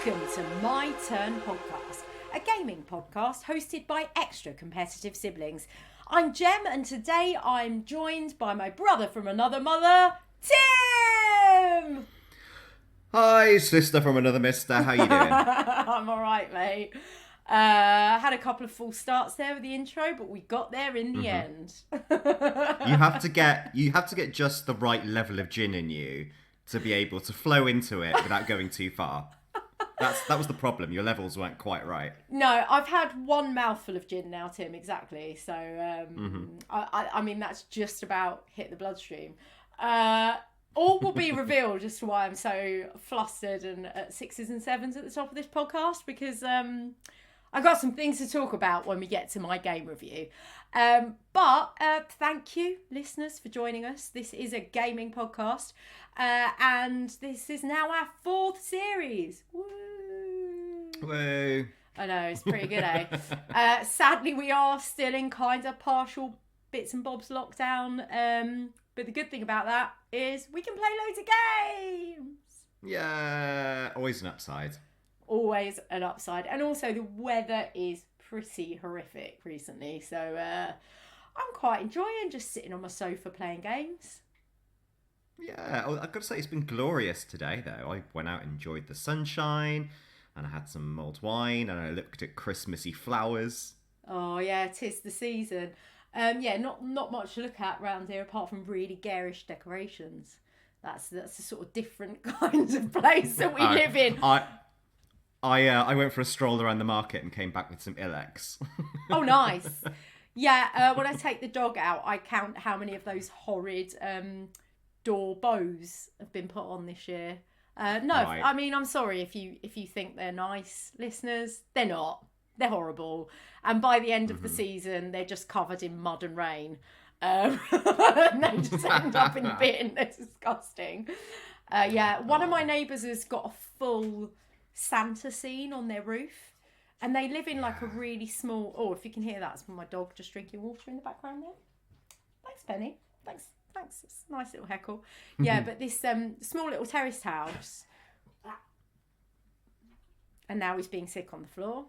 Welcome to My Turn Podcast, a gaming podcast hosted by extra competitive siblings. I'm Jem, and today I'm joined by my brother from another mother, Tim! Hi, sister from another mister. How you doing? I'm alright, mate. Had a couple of false starts there with the intro, but we got there in the end. You have to get just the right level of gin in you to be able to flow into it without going too far. That was the problem. Your levels weren't quite right. No, I've had one mouthful of gin now, Tim, exactly. So, I mean, that's just about hit the bloodstream. All will be revealed as to why I'm so flustered and at 6s and 7s at the top of this podcast, because I've got some things to talk about when we get to my game review. But thank you, listeners, for joining us. This is a gaming podcast, and this is now our 4th series. Woo! Whoa. I know, it's pretty good, eh? Sadly, we are still in kind of partial bits and bobs lockdown. But the good thing about that is we can play loads of games. Yeah, always an upside. Always an upside. And also the weather is pretty horrific recently. So I'm quite enjoying just sitting on my sofa playing games. Yeah, I've got to say it's been glorious today, though. I went out and enjoyed the sunshine, and I had some mulled wine, and I looked at Christmassy flowers. Oh, yeah, 'tis the season. Yeah, not much to look at around here apart from really garish decorations. That's the sort of different kinds of place that we live in. I went for a stroll around the market and came back with some Ilex. Oh, nice. Yeah, when I take the dog out, I count how many of those horrid door bows have been put on this year. No, right. I mean, I'm sorry if you think they're nice, listeners. They're not. They're horrible. And by the end of the season, they're just covered in mud and rain. And they just end up in the bin. They're disgusting. Yeah, one of my neighbours has got a full Santa scene on their roof. And they live in like a really small... Oh, if you can hear that, it's my dog just drinking water in the background there. Thanks, Penny. Thanks. It's a nice little heckle. Yeah, but this small little terraced house. And now he's being sick on the floor.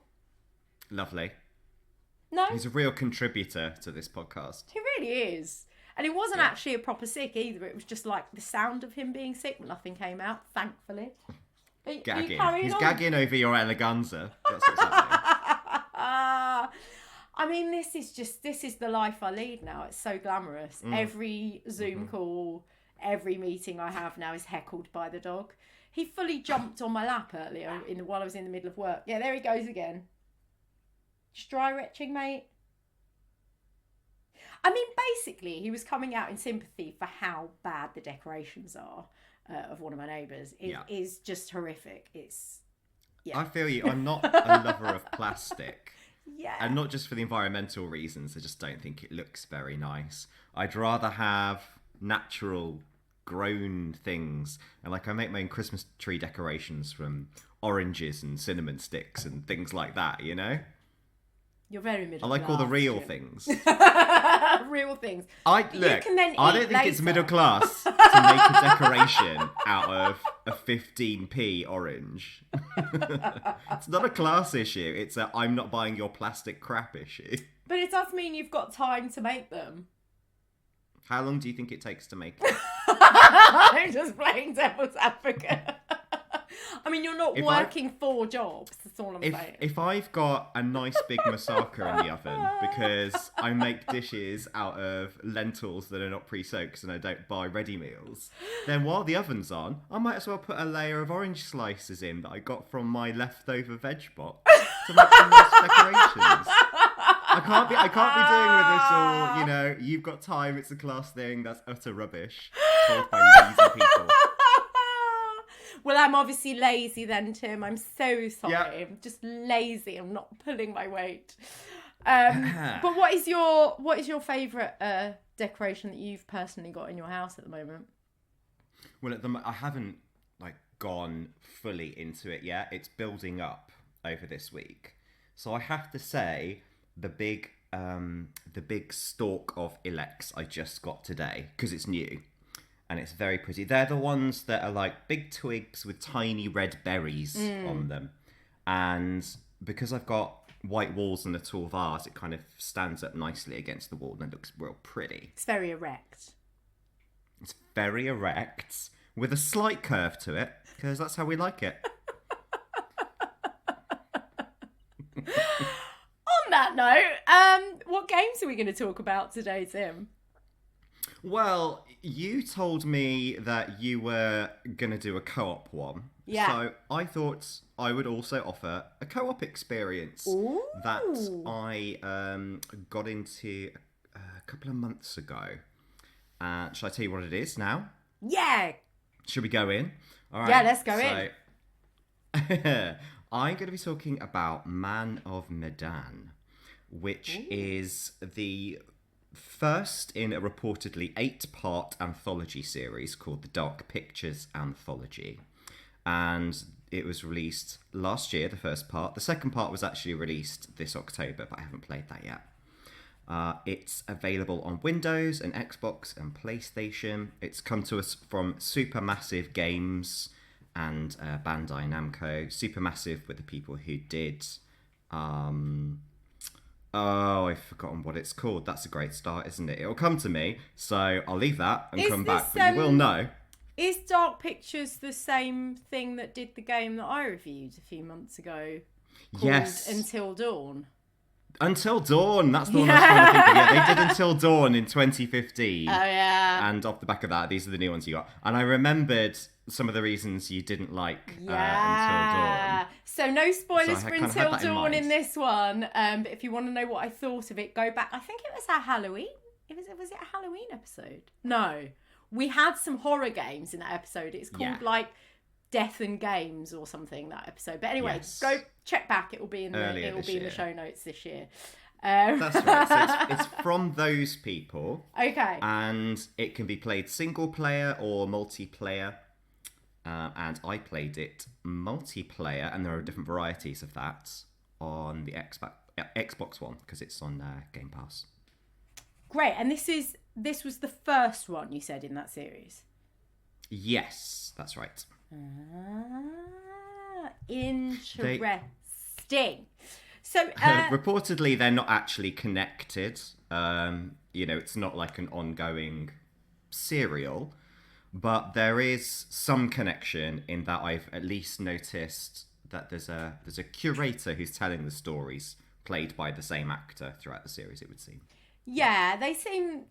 Lovely. No. He's a real contributor to this podcast. He really is. And it wasn't actually a proper sick either. It was just like the sound of him being sick. Nothing came out, thankfully. Gagging. He's gagging over your eleganza. That's what's happening. I mean, this is the life I lead now. It's so glamorous. Every Zoom call, every meeting I have now is heckled by the dog. He fully jumped on my lap earlier while I was in the middle of work. Yeah, there he goes again. Just dry retching, mate. I mean, basically, he was coming out in sympathy for how bad the decorations are of one of my neighbours. It is just horrific. I feel you. I'm not a lover of plastic. Yeah. And not just for the environmental reasons. I just don't think it looks very nice. I'd rather have natural grown things. And like I make my own Christmas tree decorations from oranges and cinnamon sticks and things like that, you know? You're very middle class. I like class, all the real Jim. Things. Real things. I don't think it's middle class to make a decoration out of a 15p orange. It's not a class issue. It's a I'm not buying your plastic crap issue. But it does mean you've got time to make them. How long do you think it takes to make them? I'm just playing devil's advocate. I mean, you're not working 4 jobs. That's all I'm saying. If I've got a nice big moussaka in the oven because I make dishes out of lentils that are not pre-soaked and I don't buy ready meals, then while the oven's on, I might as well put a layer of orange slices in that I got from my leftover veg box to make some nice decorations. I can't be doing with this all, you know, you've got time, it's a class thing. That's utter rubbish. Told by lazy people. Well, I'm obviously lazy then, Tim. I'm so sorry. Yeah. I'm just lazy. I'm not pulling my weight. But what is your favourite decoration that you've personally got in your house at the moment? Well, I haven't gone fully into it yet. It's building up over this week, so I have to say the big stalk of Ilex I just got today because it's new. and it's very pretty. They're the ones that are like big twigs with tiny red berries on them. And because I've got white walls and a tall vase, it kind of stands up nicely against the wall and it looks real pretty. It's very erect. It's very erect with a slight curve to it, because that's how we like it. On that note, what games are we going to talk about today, Tim? Well, you told me that you were going to do a co-op one. Yeah. So I thought I would also offer a co-op experience that I got into a couple of months ago. Shall I tell you what it is now? Yeah. Should we go in? All right. Yeah, let's go in. I'm going to be talking about Man of Medan, which is the first in a reportedly 8-part anthology series called the Dark Pictures Anthology. And it was released last year, the first part. The second part was actually released this October, but I haven't played that yet. It's available on Windows and Xbox and PlayStation. It's come to us from Supermassive Games and Bandai Namco. Supermassive were the people who did... I've forgotten what it's called. That's a great start, isn't it? It'll come to me, so I'll leave that and come back, but you will know. Is Dark Pictures the same thing that did the game that I reviewed a few months ago? Yes. Until Dawn. Until Dawn, that's the one I was trying to think of. Yeah, they did Until Dawn in 2015. Oh, yeah. And off the back of that, these are the new ones you got. And I remembered some of the reasons you didn't like Until Dawn. So no spoilers So for Until Dawn in this one. But if you want to know what I thought of it, go back. I think it was our Halloween. Was it a Halloween episode? No. We had some horror games in that episode. It's called like Death and Games or something, that episode. But anyway, go check back. It will be in the show notes this year. That's right. So it's from those people. Okay. And it can be played single player or multiplayer. And I played it multiplayer, and there are different varieties of that on the Xbox One because it's on Game Pass. Great. And this was the first one you said in that series? Yes, that's right. Interesting. So reportedly they're not actually connected. It's not like an ongoing serial, but there is some connection in that I've at least noticed that there's a curator who's telling the stories, played by the same actor throughout the series, it would seem. Yeah, they seem,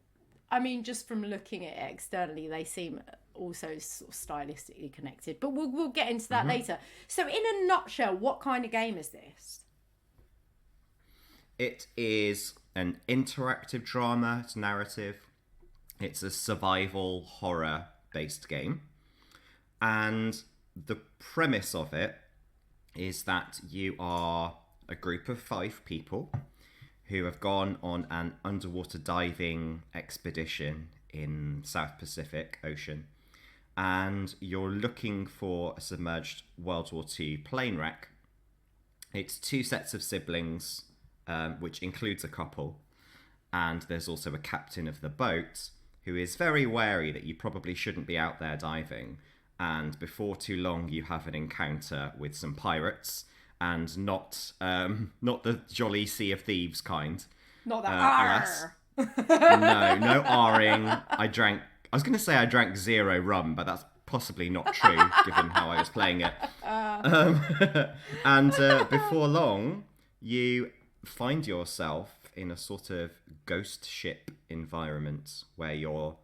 I mean, just from looking at it externally, they seem also sort of stylistically connected. But we'll get into that later. So in a nutshell, what kind of game is this? It is an interactive drama. It's narrative. It's a survival horror-based game. And the premise of it is that you are a group of 5 people who have gone on an underwater diving expedition in South Pacific Ocean. And you're looking for a submerged World War II plane wreck. It's 2 sets of siblings, which includes a couple. And there's also a captain of the boat who is very wary that you probably shouldn't be out there diving. And before too long, you have an encounter with some pirates, and not the jolly Sea of Thieves kind. Not that No R-ing. I was going to say I drank 0 rum, but that's possibly not true, given how I was playing it. And before long, you find yourself in a sort of ghost ship environment where you're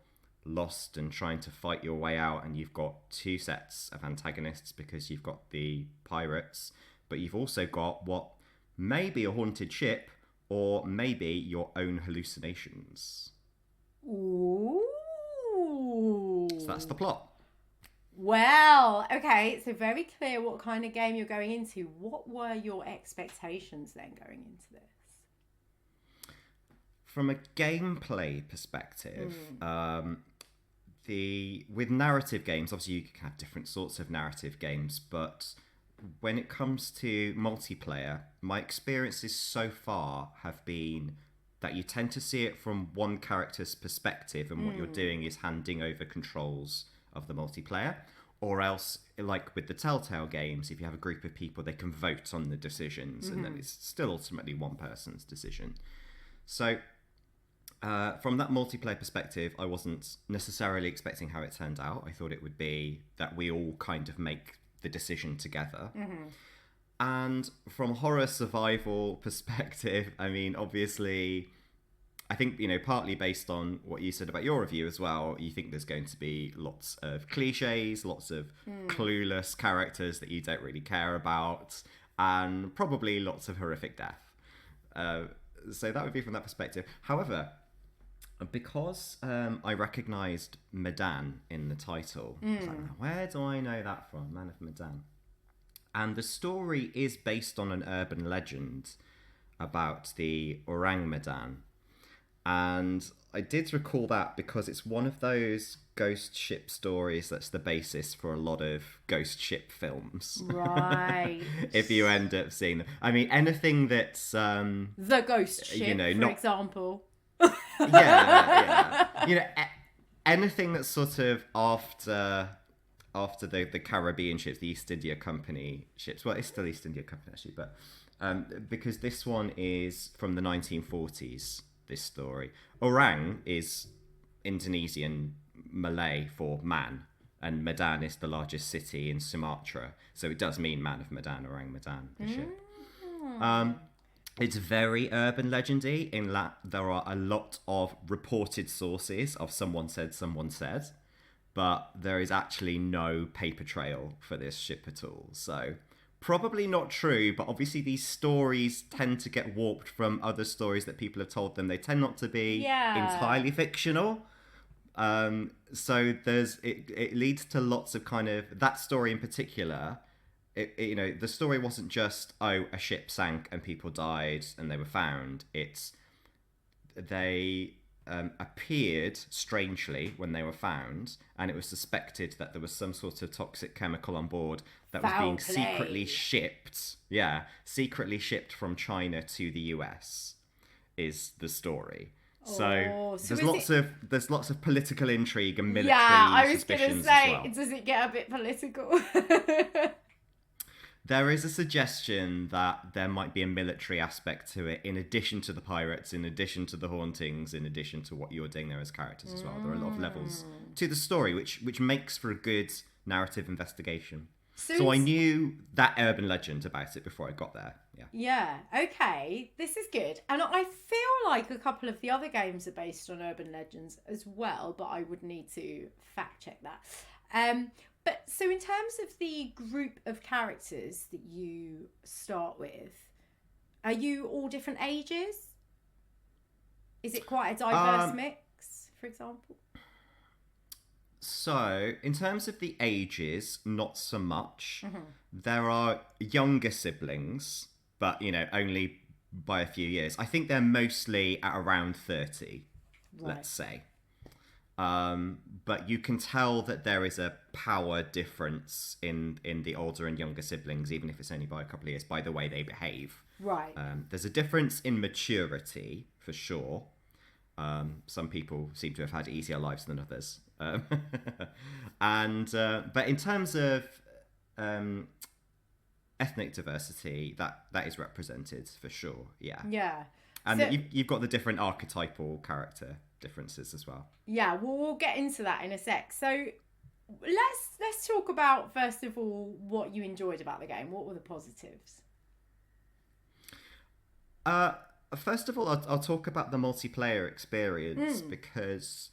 lost and trying to fight your way out, and you've got 2 sets of antagonists because you've got the pirates, but you've also got what may be a haunted ship or maybe your own hallucinations. Ooh. So that's the plot. Well, okay, so very clear what kind of game you're going into. What were your expectations then going into this? From a gameplay perspective, with narrative games, obviously you can have different sorts of narrative games, but when it comes to multiplayer, my experiences so far have been that you tend to see it from one character's perspective, and what you're doing is handing over controls of the multiplayer. Or else, like with the Telltale games, if you have a group of people, they can vote on the decisions, and then it's still ultimately one person's decision. So, from that multiplayer perspective, I wasn't necessarily expecting how it turned out. I thought it would be that we all kind of make the decision together. And from a horror survival perspective, I mean, obviously, I think, partly based on what you said about your review as well, you think there's going to be lots of cliches, lots of clueless characters that you don't really care about, and probably lots of horrific death. So that would be from that perspective. However, because I recognised Medan in the title, I was like, where do I know that from? Man of Medan. And the story is based on an urban legend about the Orang Medan. And I did recall that because it's one of those ghost ship stories that's the basis for a lot of ghost ship films. Right. If you end up seeing them. I mean, anything that's... the ghost ship, for example. Yeah. Anything that's sort of after the Caribbean ships, the East India Company ships. Well, it's still East India Company, actually, but because this one is from the 1940s. This story. Orang is Indonesian Malay for man, and Medan is the largest city in Sumatra, so it does mean Man of Medan, Orang Medan, the ship. It's very urban legendy in that there are a lot of reported sources of someone said, but there is actually no paper trail for this ship at all, so... Probably not true, but obviously these stories tend to get warped from other stories that people have told them. They tend not to be entirely fictional. So it leads to lots of kind of... That story in particular, the story wasn't just, a ship sank and people died and they were found. They appeared strangely when they were found, and it was suspected that there was some sort of toxic chemical on board that was being secretly shipped from China to the US, is the story. So there's lots of political intrigue and military suspicions as well. Does it get a bit political? There is a suggestion that there might be a military aspect to it, in addition to the pirates, in addition to the hauntings, in addition to what you're doing there as characters as well. There are a lot of levels to the story, which makes for a good narrative investigation. So I knew that urban legend about it before I got there. Yeah, okay. This is good. And I feel like a couple of the other games are based on urban legends as well, but I would need to fact check that. But so in terms of the group of characters that you start with, are you all different ages? Is it quite a diverse mix, for example? So, in terms of the ages, not so much. There are younger siblings, but, only by a few years. I think they're mostly at around 30, let's say. But you can tell that there is a power difference in the older and younger siblings, even if it's only by a couple of years, by the way they behave. Right. There's a difference in maturity, for sure. Some people seem to have had easier lives than others. But in terms of ethnic diversity, that is represented, for sure, yeah. Yeah. And so, you've got the different archetypal character differences as well. Yeah, we'll get into that in a sec. So let's talk about, first of all, what you enjoyed about the game. What were the positives? First of all, I'll talk about the multiplayer experience because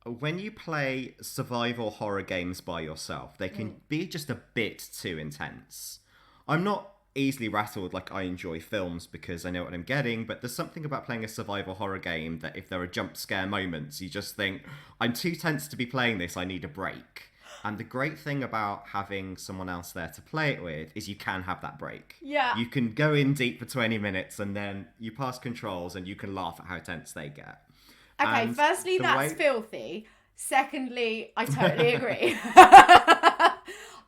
when you play survival horror games by yourself, they can be just a bit too intense. I'm not easily rattled, like I enjoy films because I know what I'm getting, but there's something about playing a survival horror game that if there are jump scare moments, you just think, I'm too tense to be playing this, I need a break. And the great thing about having someone else there to play it with is you can have that break. Yeah. You can go in deep for 20 minutes and then you pass controls and you can laugh at how tense they get. Okay, and firstly, that's filthy. Secondly, I totally agree.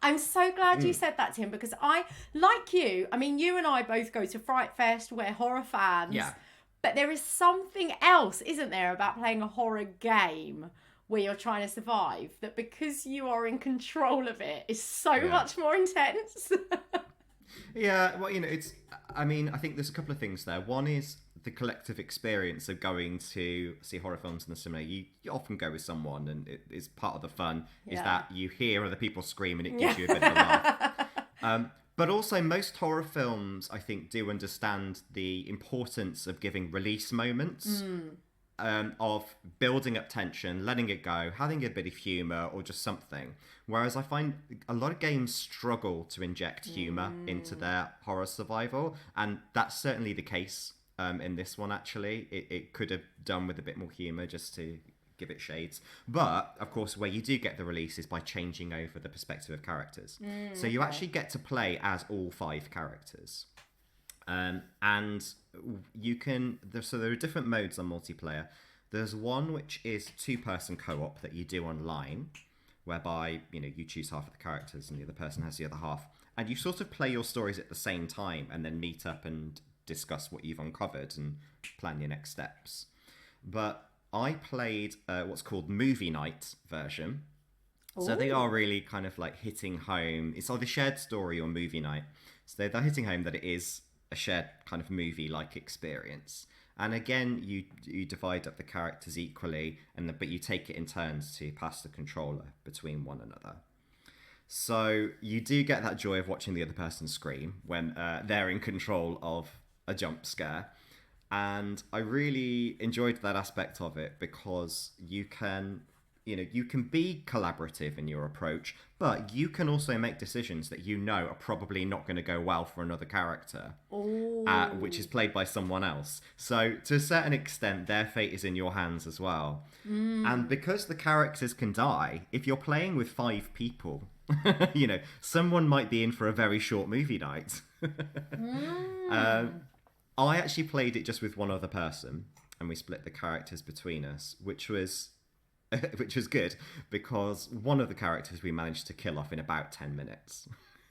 I'm so glad you said that, Tim, because I, like you, I mean, you and I both go to Fright Fest, we're horror fans. Yeah. But there is something else, isn't there, about playing a horror game where you're trying to survive, that because you are in control of it is so much more intense. Yeah, well, I think there's a couple of things there. One is the collective experience of going to see horror films in the cinema. You often go with someone, and it is part of the fun is that you hear other people scream and it gives you a bit of a laugh. But also, most horror films, I think, do understand the importance of giving release moments, of building up tension, letting it go, having a bit of humour or just something. Whereas I find a lot of games struggle to inject humour into their horror survival, and that's certainly the case in this one, actually. It could have done with a bit more humour just to give it shades. But, of course, where you do get the release is by changing over the perspective of characters. So you actually get to play as all 5 characters. And you can... So there are different modes on multiplayer. There's one which is 2-person co-op that you do online, whereby, you choose half of the characters and the other person has the other half. And you sort of play your stories at the same time and then meet up and discuss what you've uncovered and plan your next steps. But I played what's called Movie Night version. Ooh. So they are really kind of like hitting home. It's either shared story or movie night. So they're hitting home that it is a shared kind of movie-like experience. And again, you divide up the characters equally, but you take it in turns to pass the controller between one another. So you do get that joy of watching the other person scream when they're in control of a jump scare. And I really enjoyed that aspect of it because you can be collaborative in your approach, but you can also make decisions that are probably not going to go well for another character, which is played by someone else. So to a certain extent, their fate is in your hands as well. And because the characters can die, if you're playing with 5 people, someone might be in for a very short movie night. I actually played it just with one other person, and we split the characters between us, which was good because one of the characters we managed to kill off in about 10 minutes.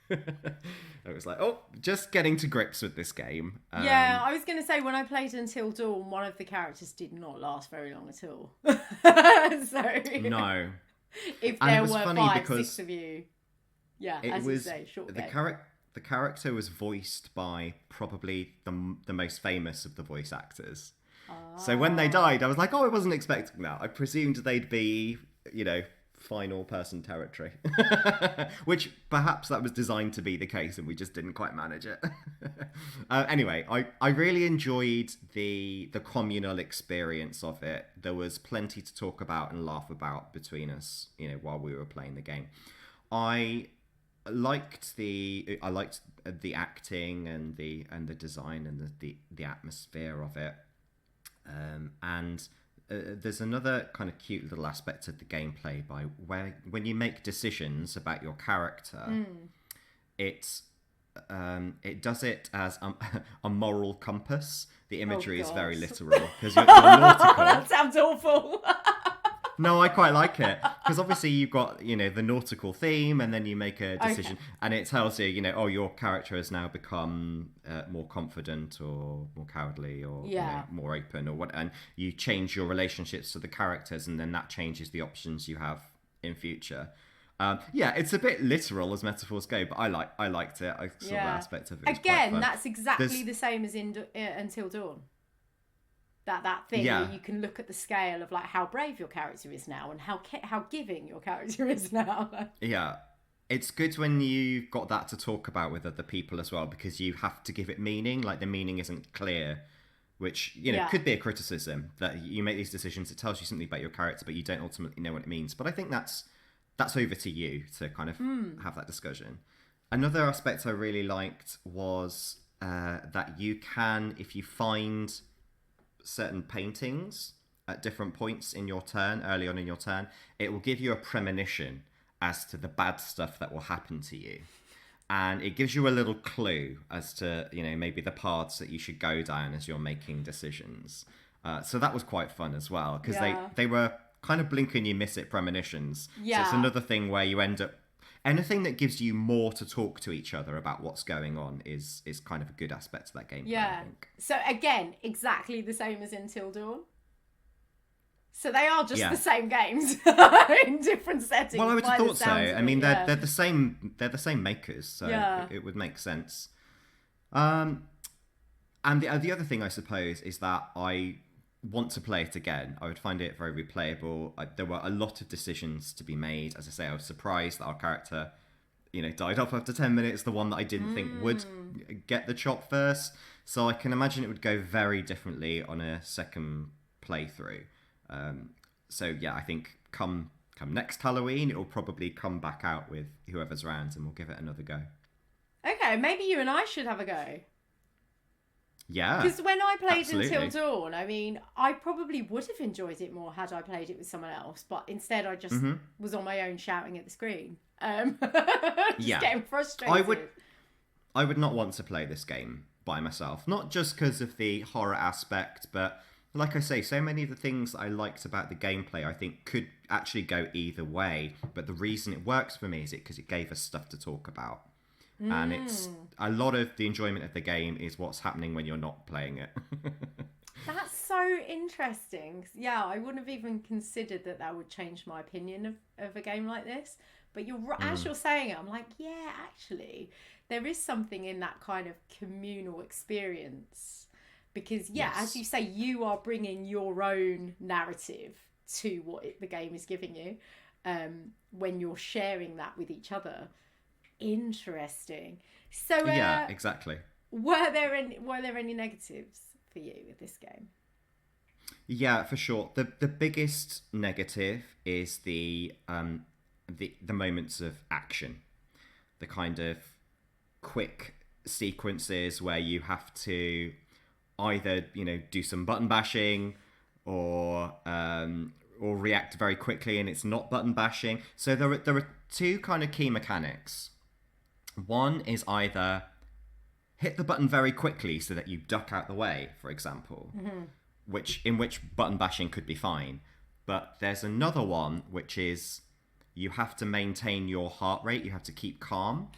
It was like, just getting to grips with this game. Yeah, I was going to say, when I played Until Dawn, one of the characters did not last very long at all. No. If there were 5, 6 of you, you say, short game. The character was voiced by probably the most famous of the voice actors. So when they died, I was like, I wasn't expecting that. I presumed they'd be, final person territory. Which perhaps that was designed to be the case and we just didn't quite manage it. Anyway, I really enjoyed the communal experience of it. There was plenty to talk about and laugh about between us, while we were playing the game. I liked the acting and the design and the atmosphere of it. And there's another kind of cute little aspect of the gameplay when you make decisions about your character, it does it as a moral compass. The imagery is very literal because you're nautical. That sounds awful. No, I quite like it because obviously you've got the nautical theme, and then you make a decision, and it tells you your character has now become more confident or more cowardly or more open or what, and you change your relationships to the characters, and then that changes the options you have in future. It's a bit literal as metaphors go, but I liked it. I saw that aspect of it. Again, that's exactly the same as in Until Dawn. That thing where you can look at the scale of like how brave your character is now and how giving your character is now. Yeah, it's good when you've got that to talk about with other people as well, because you have to give it meaning. Like the meaning isn't clear, which could be a criticism that you make these decisions. It tells you something about your character, but you don't ultimately know what it means. But I think that's over to you to kind of have that discussion. Another aspect I really liked was that you can, if you find certain paintings at different points in your turn, early on in your turn, it will give you a premonition as to the bad stuff that will happen to you, and it gives you a little clue as to maybe the paths that you should go down as you're making decisions. So that was quite fun as well, because they were kind of blink and you miss it premonitions. So it's another thing where you end up, anything that gives you more to talk to each other about what's going on is kind of a good aspect to that gameplay, I think. So again, exactly the same as Until Dawn. So they are just the same games in different settings. Well, I would have thought so. I mean, they're the same. They're the same makers, so it would make sense. And the other thing, I suppose, is that I want to play it again. I would find it very replayable. There were a lot of decisions to be made. As I say, I was surprised that our character, died off after 10 minutes. The one that I didn't think would get the chop first. So I can imagine it would go very differently on a second playthrough. So yeah, I think come next Halloween, it'll probably come back out with whoever's around, and we'll give it another go. Okay, maybe you and I should have a go. Yeah, because when I played absolutely. Until Dawn, I mean, I probably would have enjoyed it more had I played it with someone else, but instead I just was on my own shouting at the screen, getting frustrated. I would not want to play this game by myself, not just because of the horror aspect, but like I say, so many of the things I liked about the gameplay I think could actually go either way, but the reason it works for me is because it gave us stuff to talk about. And it's a lot of the enjoyment of the game is what's happening when you're not playing it. That's so interesting. Yeah, I wouldn't have even considered that would change my opinion of a game like this. But as you're saying it, I'm like, yeah, actually, there is something in that kind of communal experience. Because, as you say, you are bringing your own narrative to what the game is giving you when you're sharing that with each other. Interesting. So yeah, exactly. Were there any negatives for you with this game? Yeah, for sure. The biggest negative is the moments of action, the kind of quick sequences where you have to either do some button bashing or react very quickly, and it's not button bashing. So there are two kind of key mechanics. One is either hit the button very quickly so that you duck out the way, for example, which button bashing could be fine. But there's another one which is you have to maintain your heart rate. You have to keep calm,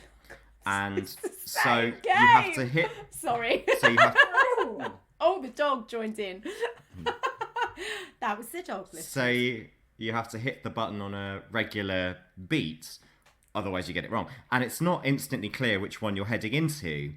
and so you have to hit. Sorry. So you have. Oh, the dog joined in. That was the dog listening. So you have to hit the button on a regular beat. Otherwise you get it wrong. And it's not instantly clear which one you're heading into.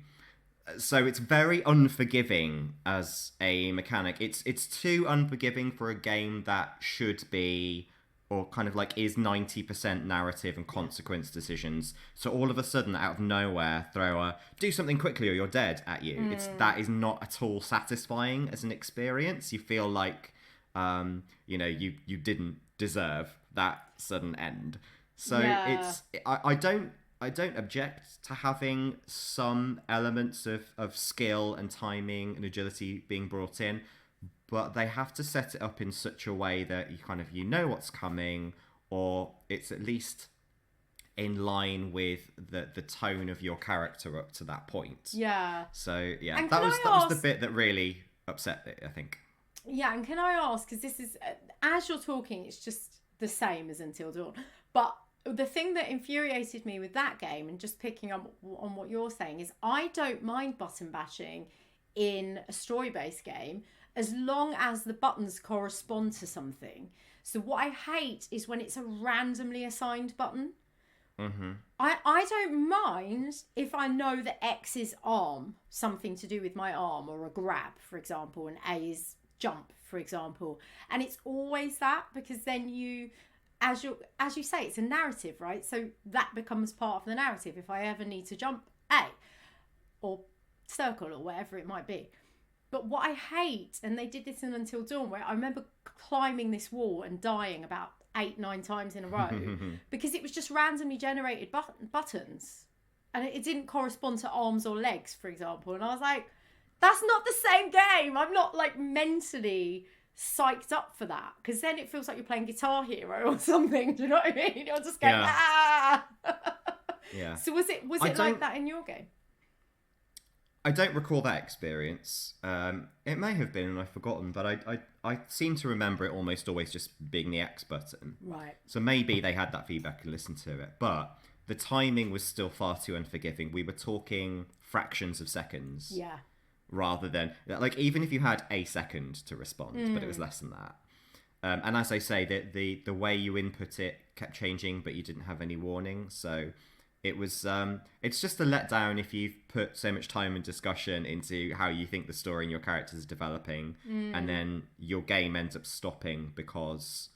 So it's very unforgiving as a mechanic. It's too unforgiving for a game that should be, or kind of like is 90% narrative and consequence decisions. So all of a sudden, out of nowhere, throw a do something quickly or you're dead at you. That is not at all satisfying as an experience. You feel like, you didn't deserve that sudden end. So I don't object to having some elements of skill and timing and agility being brought in, but they have to set it up in such a way that you know what's coming, or it's at least in line with the tone of your character up to that point. Yeah. So yeah, that was the bit that really upset it, I think. Yeah, and can I ask, because this is as you're talking, it's just the same as Until Dawn, but the thing that infuriated me with that game, and just picking up on what you're saying, is I don't mind button bashing in a story-based game as long as the buttons correspond to something. So what I hate is when it's a randomly assigned button. I don't mind if I know that X is arm, something to do with my arm, or a grab, for example, and A is jump, for example. And it's always that, because then as you say, it's a narrative, right? So that becomes part of the narrative. If I ever need to jump, A, or circle, or whatever it might be. But what I hate, and they did this in Until Dawn, where I remember climbing this wall and dying about 8-9 times in a row because it was just randomly generated buttons, and it didn't correspond to arms or legs, for example. And I was like, that's not the same game. I'm not like mentally psyched up for that, because then it feels like you're playing Guitar Hero or something. Do you know what I mean? You're just going Yeah. So was it like that in your game? I don't recall that experience. It may have been, and I've forgotten, but I seem to remember it almost always just being the X button. Right. So maybe they had that feedback and listened to it. But the timing was still far too unforgiving. We were talking fractions of seconds. Yeah. Rather than, like, even if you had a second to respond, but it was less than that. And as I say, the way you input it kept changing, but you didn't have any warning. So it was, it's just a letdown if you've put so much time and discussion into how you think the story and your characters are developing, and then your game ends up stopping because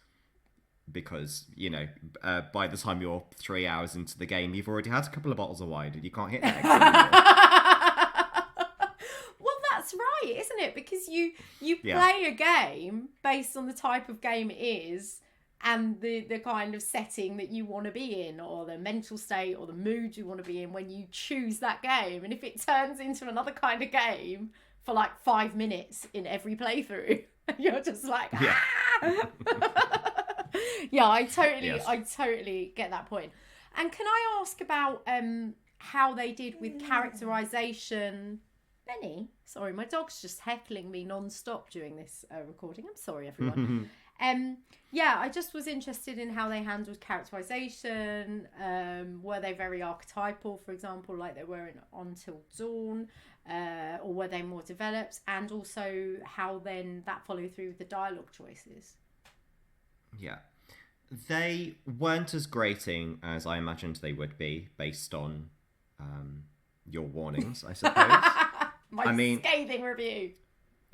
you know, by the time you're 3 hours into the game, you've already had a couple of bottles of wine and you can't hit that anymore. Well, that's right, isn't it? Because you play a game based on the type of game it is and the kind of setting that you want to be in, or the mental state or the mood you want to be in when you choose that game. And if it turns into another kind of game for like 5 minutes in every playthrough, you're just like, yeah, I totally get that point. And can I ask about how they did with characterization? Benny, sorry, my dog's just heckling me non-stop during this recording. I'm sorry, everyone. Yeah, I just was interested in how they handled characterization. Were they very archetypal, for example, like they were in Until Dawn, or were they more developed? And also how then that followed through with the dialogue choices. Yeah. They weren't as grating as I imagined they would be based on your warnings, I suppose. Scathing review.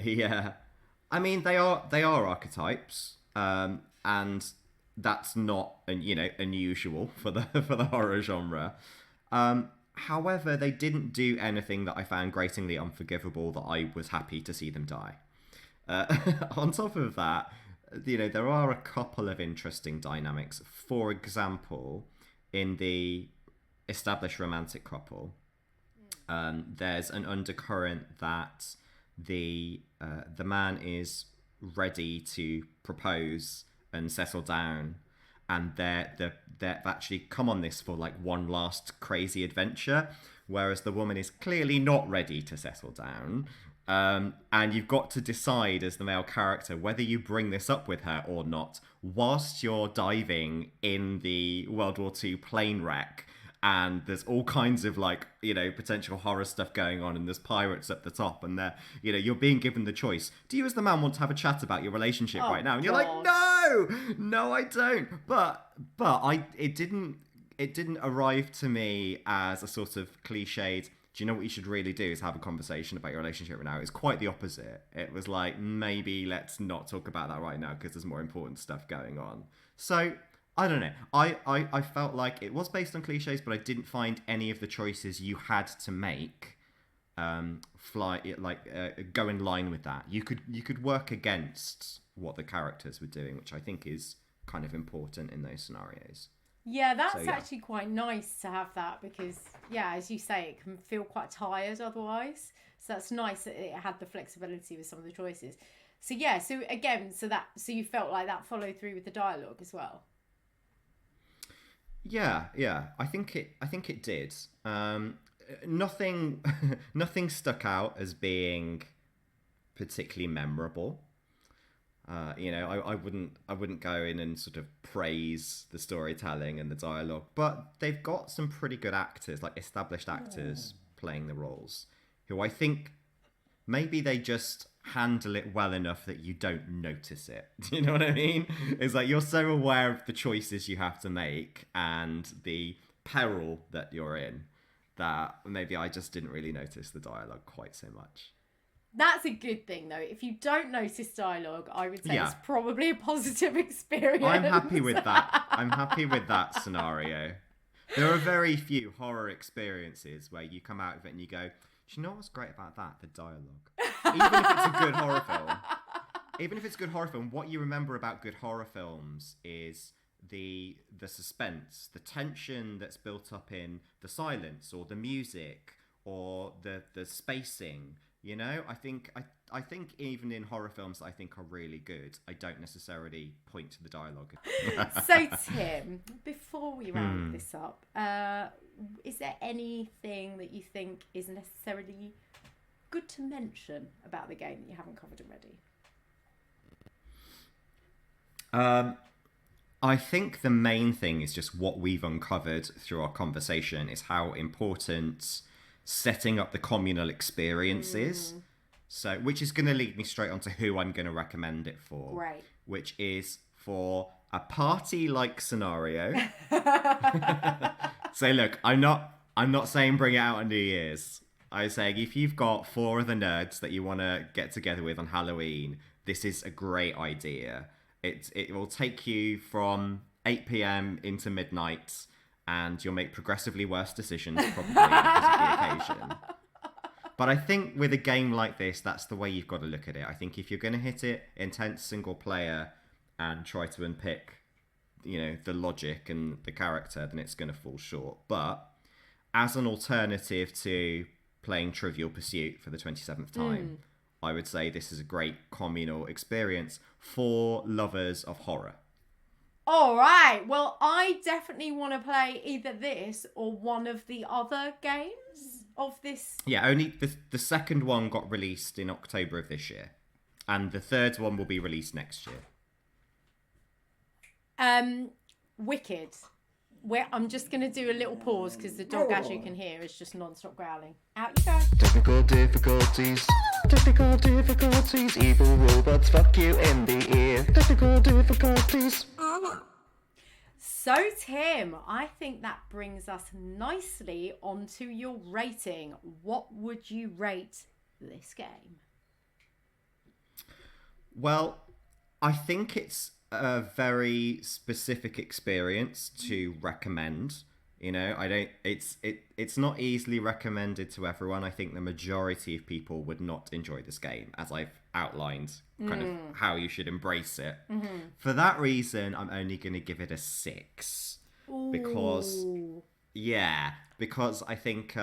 Yeah. I mean, they are archetypes, and that's not unusual for the horror genre. However, they didn't do anything that I found gratingly unforgivable that I was happy to see them die. On top of that, there are a couple of interesting dynamics. For example, in the established romantic couple, there's an undercurrent that the man is ready to propose and settle down, and they've actually come on this for like one last crazy adventure, whereas the woman is clearly not ready to settle down. And you've got to decide as the male character whether you bring this up with her or not whilst you're diving in the World War II plane wreck. And there's all kinds of potential horror stuff going on, and there's pirates up the top, and you're being given the choice. Do you as the man want to have a chat about your relationship right now? And you're like, no, I don't. But it didn't arrive to me as a sort of cliched, do you know what you should really do is have a conversation about your relationship right now? It's quite the opposite. It was like, maybe let's not talk about that right now because there's more important stuff going on. So, I don't know. I felt like it was based on cliches, but I didn't find any of the choices you had to make go in line with that. You could work against what the characters were doing, which I think is kind of important in those scenarios. Yeah, that's actually quite nice to have that because, as you say, it can feel quite tired otherwise. So that's nice that it had the flexibility with some of the choices. So so you felt like that followed through with the dialogue as well. Yeah. I think it did. Nothing stuck out as being particularly memorable. I wouldn't go in and sort of praise the storytelling and the dialogue, but they've got some pretty good actors, like established actors playing the roles, who I think maybe they just handle it well enough that you don't notice it. Do you know what I mean? It's like you're so aware of the choices you have to make and the peril that you're in that maybe I just didn't really notice the dialogue quite so much. That's a good thing, though. If you don't notice dialogue, I would say it's probably a positive experience. I'm happy with that. I'm happy with that scenario. There are very few horror experiences where you come out of it and you go, do you know what's great about that? The dialogue. Even if it's a good horror film. Even if it's a good horror film, what you remember about good horror films is the suspense, the tension that's built up in the silence or the music or the spacing. I think even in horror films that I think are really good, I don't necessarily point to the dialogue. So Tim, before we round this up, is there anything that you think is necessarily good to mention about the game that you haven't covered already? I think the main thing is just what we've uncovered through our conversation is how important setting up the communal experience is. So, which is going to lead me straight onto who I'm going to recommend it for. Right. Which is for a party-like scenario. So look, I'm not saying bring it out on New Year's. I'm saying if you've got 4 other nerds that you want to get together with on Halloween, this is a great idea. It will take you from 8 p.m. into midnight, and you'll make progressively worse decisions probably because of the occasion. But I think with a game like this, that's the way you've got to look at it. I think if you're going to hit it intense single player and try to unpick, the logic and the character, then it's going to fall short. But as an alternative to playing Trivial Pursuit for the 27th time, I would say this is a great communal experience for lovers of horror. All right. Well, I definitely want to play either this or one of the other games of this. Yeah, only the second one got released in October of this year. And the third one will be released next year. Wicked. I'm just going to do a little pause because the dog, as you can hear, is just non-stop growling. Out you go. Technical difficulties, evil robots fuck you in the ear. Technical difficulties. So, Tim, I think that brings us nicely onto your rating. What would you rate this game? Well, I think it's a very specific experience to recommend. It's not easily recommended to everyone. I think the majority of people would not enjoy this game, as I've outlined kind of how you should embrace it. For that reason, I'm only going to give it a 6. Because I think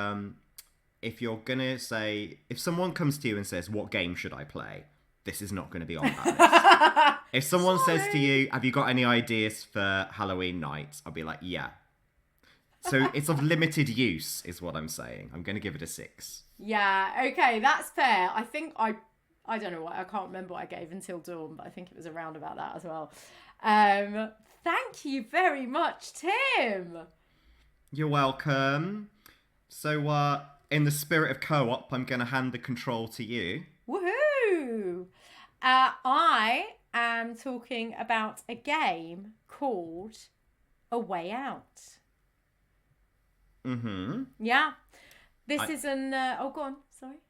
if you're going to say, if someone comes to you and says, what game should I play? This is not going to be on that list. If someone says to you, have you got any ideas for Halloween night? I'll be like, yeah. So it's of limited use, is what I'm saying. I'm going to give it a 6. Yeah, okay, that's fair. I think I don't know I can't remember what I gave Until Dawn, but I think it was around about that as well. Thank you very much, Tim. You're welcome. So, in the spirit of co-op, I'm going to hand the control to you. Woohoo! I am talking about a game called A Way Out. Yeah. This is an... oh, go on. Sorry.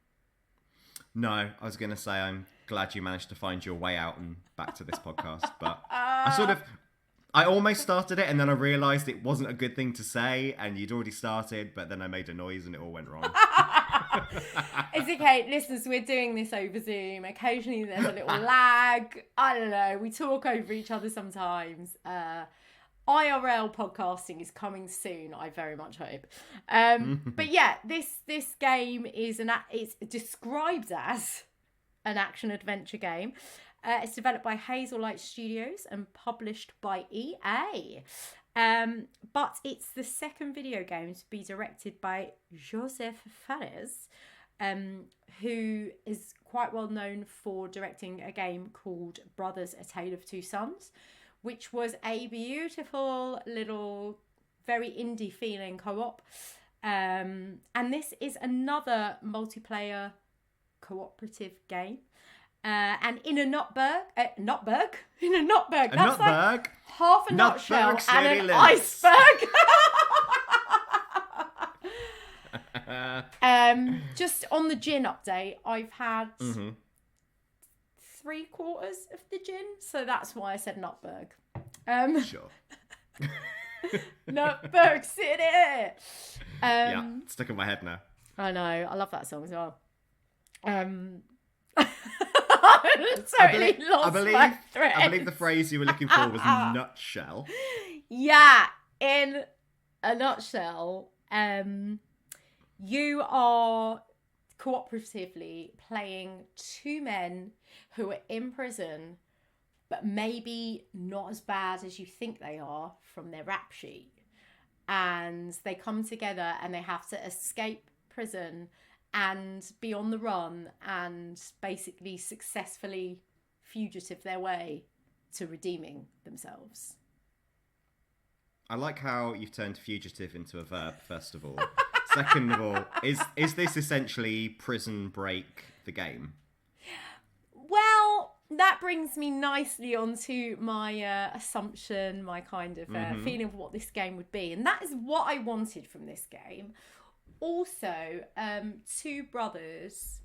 No, I was going to say I'm glad you managed to find your way out and back to this podcast. But I almost started it and then I realised it wasn't a good thing to say and you'd already started, but then I made a noise and it all went wrong. It's okay. Listeners, we're doing this over Zoom. Occasionally there's a little lag. I don't know. We talk over each other sometimes. IRL podcasting is coming soon, I very much hope. But yeah, this game is it's described as an action-adventure game. It's developed by Hazelight Studios and published by EA. But it's the second video game to be directed by Joseph Fares, who is quite well known for directing a game called Brothers: A Tale of Two Sons, which was a beautiful little, very indie feeling co-op. And this is another multiplayer cooperative game. And in a nutberg, that's like half a nutshell and an iceberg. Just on the gin update, I've had 3/4 of the gin, so that's why I said Nutberg. Sure. Nutberg City. Yeah, it's stuck in my head now. I know. I love that song as well. I believe the phrase you were looking for was nutshell. Yeah, in a nutshell, you are cooperatively playing 2 men who are in prison, but maybe not as bad as you think they are from their rap sheet. And they come together and they have to escape prison and be on the run and basically successfully fugitive their way to redeeming themselves. I like how you've turned fugitive into a verb, first of all. Second of all, is this essentially Prison Break the game? Well, that brings me nicely onto my assumption, my kind of feeling of what this game would be. And that is what I wanted from this game. Also, Two Brothers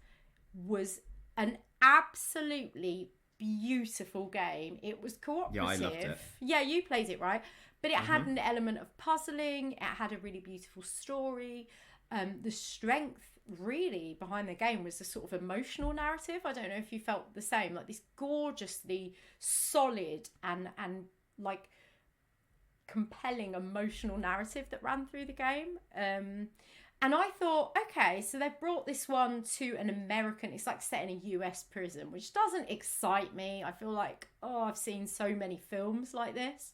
was an absolutely beautiful game. It was cooperative. Yeah, I loved it. Yeah, you played it, right? But it had an element of puzzling. It had a really beautiful story. The strength really behind the game was the sort of emotional narrative. I don't know if you felt the same, like this gorgeously solid and like compelling emotional narrative that ran through the game. And I thought, okay, so they've brought this one to an American, it's like set in a US prison, which doesn't excite me. I feel like, I've seen so many films like this.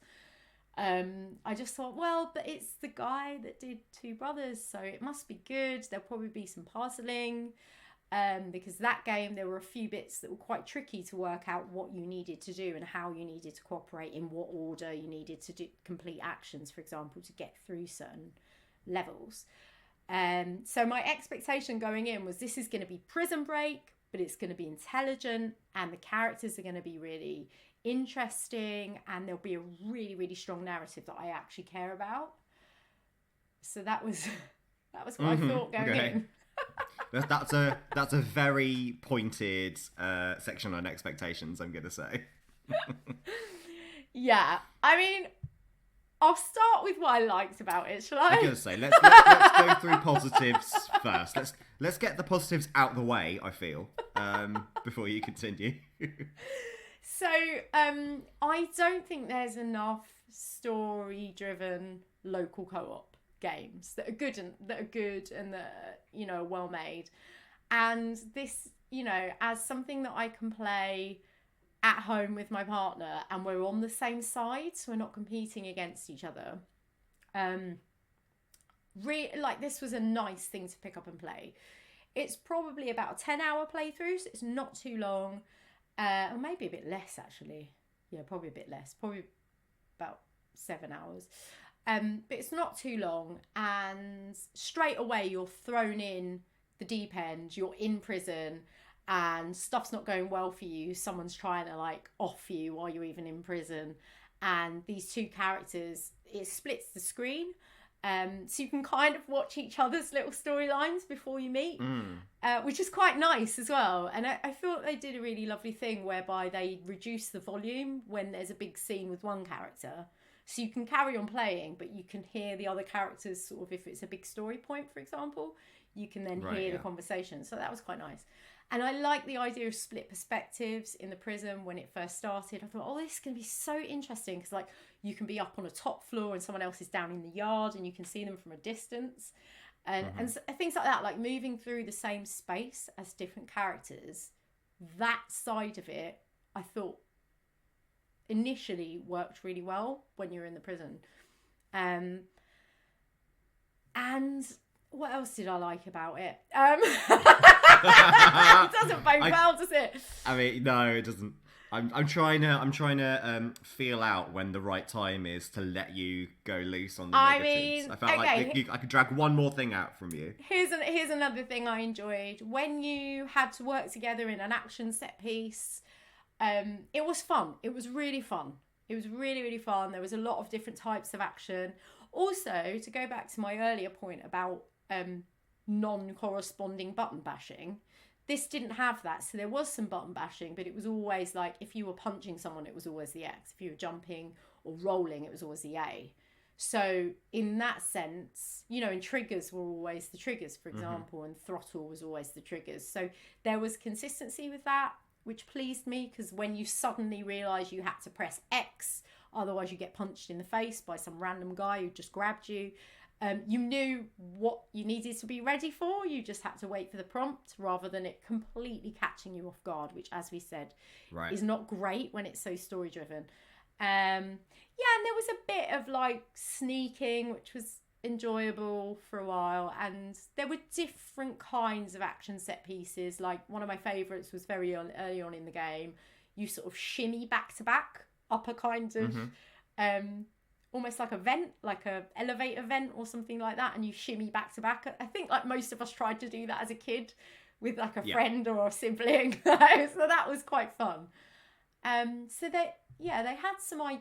I just thought, well, but it's the guy that did Two Brothers, so it must be good. There'll probably be some puzzling, because that game, there were a few bits that were quite tricky to work out what you needed to do and how you needed to cooperate, in what order you needed to do complete actions, for example, to get through certain levels. So my expectation going in was this is going to be Prison Break, but it's going to be intelligent and the characters are going to be really interesting and there'll be a really, really strong narrative that I actually care about. So that was what I thought going in. That's a very pointed section on expectations, I'm going to say. Yeah, I mean, I'll start with what I liked about it, shall I? I'm going to say, let's go through positives first. Let's get the positives out the way, I feel, before you continue. So, I don't think there's enough story-driven local co-op games that are good and that are well made. And this, as something that I can play at home with my partner and we're on the same side, so we're not competing against each other. This was a nice thing to pick up and play. It's probably about a 10-hour playthrough, so it's not too long. Or maybe a bit less, actually. Yeah, probably a bit less. Probably about 7 hours. But it's not too long. And straight away, you're thrown in the deep end. You're in prison. And stuff's not going well for you. Someone's trying to, off you while you're even in prison. And these two characters, it splits the screen. So you can kind of watch each other's little storylines before you meet, which is quite nice as well. And I thought they did a really lovely thing whereby they reduce the volume when there's a big scene with one character. So you can carry on playing, but you can hear the other characters sort of, if it's a big story point, for example, you can then hear the conversation. So that was quite nice. And I like the idea of split perspectives in the prison when it first started. I thought, this is going to be so interesting because, you can be up on a top floor and someone else is down in the yard and you can see them from a distance. And things like that, like moving through the same space as different characters. That side of it, I thought, initially worked really well when you're in the prison. And what else did I like about it? It doesn't bode well, does it? I mean, no, it doesn't. I'm trying to feel out when the right time is to let you go loose on the negatives. I felt like I could drag one more thing out from you. Here's another thing I enjoyed. When you had to work together in an action set piece, it was fun. It was really fun. It was really, really fun. There was a lot of different types of action. Also, to go back to my earlier point about non-corresponding button bashing, this didn't have that. So there was some button bashing, but it was always if you were punching someone, it was always the X. If you were jumping or rolling, it was always the A. So in that sense, and triggers were always the triggers, for example, and throttle was always the triggers. So there was consistency with that, which pleased me, because when you suddenly realise you had to press X, otherwise you get punched in the face by some random guy who just grabbed you. You knew what you needed to be ready for. You just had to wait for the prompt rather than it completely catching you off guard, which, as we said, is not great when it's so story driven. And there was a bit of sneaking, which was enjoyable for a while. And there were different kinds of action set pieces. One of my favourites was very early on in the game. You sort of shimmy back to back up a kind of almost like a vent, like a elevator vent or something like that, and you shimmy back to back. I think like most of us tried to do that as a kid with like a friend or a sibling. So that was quite fun. So they had